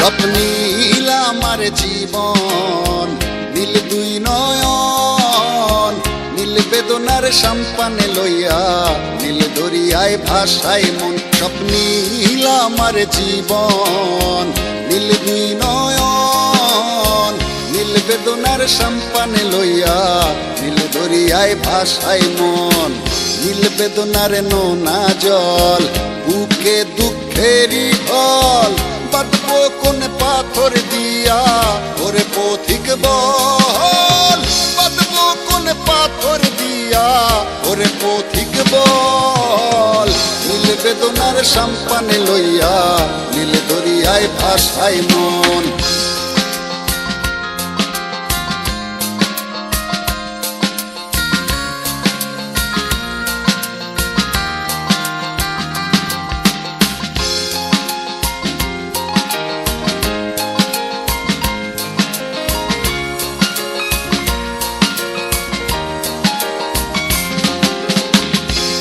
স্বপ্নীল আমার জীবন, নীল দুই নয়ন, নীল বেদনার সম্পানে লইয়া, নীল দরিয়ায় ভাসায় মন। স্বপ্নীল আমার জীবন, নীল দুই নয়ন, নীল বেদনার সম্পানে লইয়া, নীল দরিয়ায় ভাসায় মন। নীল বেদনার নোনা জল, বুকে দুঃখেরই ঢল, বাঁধবো কোন পাথর দিয়া ওরে পথিক বল, বাঁধবো কোন পাথর দিয়া ওরে পথিক বল। নীল বেদনার সম্পানে লইয়া, নীল দরিয়ায় ভাসায় মন।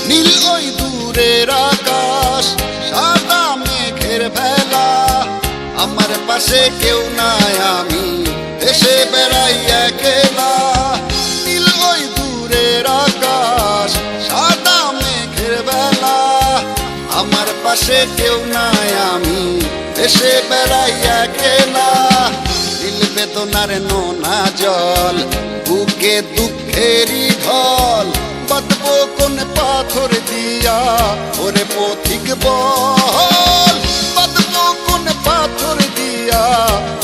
নীল ওই দূরের আকাশ, সাদা মেঘের ভেলা, আমার পাশে কেউ নাই, আমি দেশে বেড়াই একলা। নীল ওই দূরের আকাশ, সাদা মেঘের ভেলা, আমার পাশে কেউ নাই, আমি দেশে বেড়াই একলা। নীল বেদনার নোনা জল, বুকে দুঃখেরই ঢল, বাঁধবো কোন পাথর দিয়া ওরে পথিক বল, বাঁধবো কোন পাথর দিয়া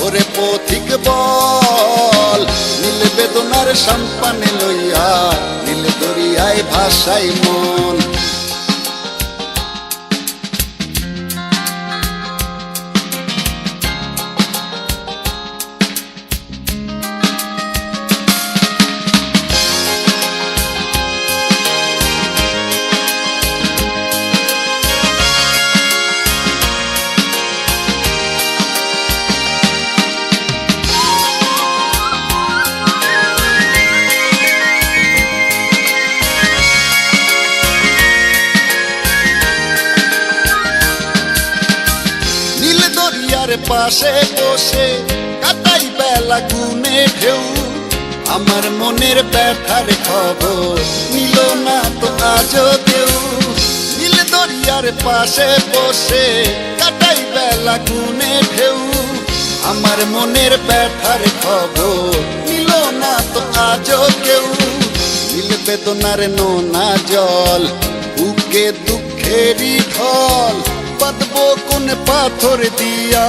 ওরে পথিক বল। নীল বেদনার সম্পানে লইয়া, নীল দরিয়ায় ভাসায় মন। পাশে বসে কাটাই বেলা গুনে ঢেউ, আমার মনের ব্যথার খবর নিল না তো আজও কেউ। নীল দরিয়ার পাশে বসে কাটাই বেলা গুনে ঢেউ, আমার মনের ব্যথার খবর নিল না তো আজও কেউ। নীল বেদনার নোনা জল, বুকে দুঃখেরই ঢল, বাঁধবো কোন পাথর দিয়া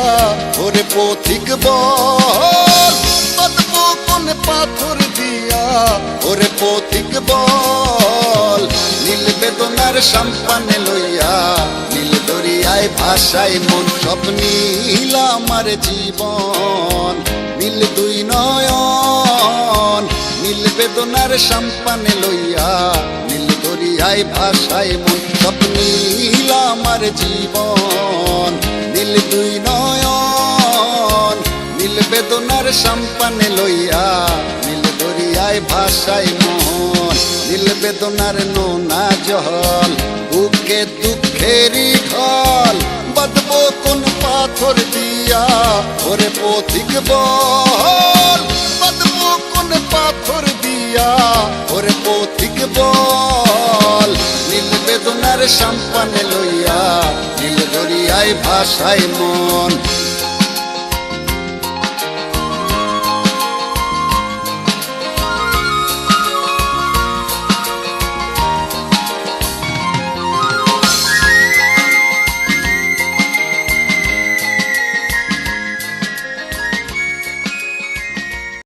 ওরে পথিক বল, বাঁধবো কোন পাথর দিয়া ওরে পথিক বল। নীল বেদনার সম্পানে লইয়া, নীল দরিয়ায় ভাসায় মন। স্বপ্নীল আমার জীবন, নীল দুই নয়ন, নীল বেদনার সম্পানে লইয়া, নীল দরিয়ায় ভাসায় মন। স্বপ্নীল আমার জীবন, নীল দুই নয়ন, নীল বেদনার সম্পানে লইয়া, নীল দরিয়ায় ভাসায় মন। নীল বেদনার নোনা জল, বুকে দুঃখেরই ঢল, বাঁধবো কোন পাথর দিয়া ওরে পথিক বল, বাঁধবো কোন পাথর দিয়া ওরে পথিক বল। নীল বেদনার সম্পানে লইয়া, নীল দরিয়ায় ভাসায় মন।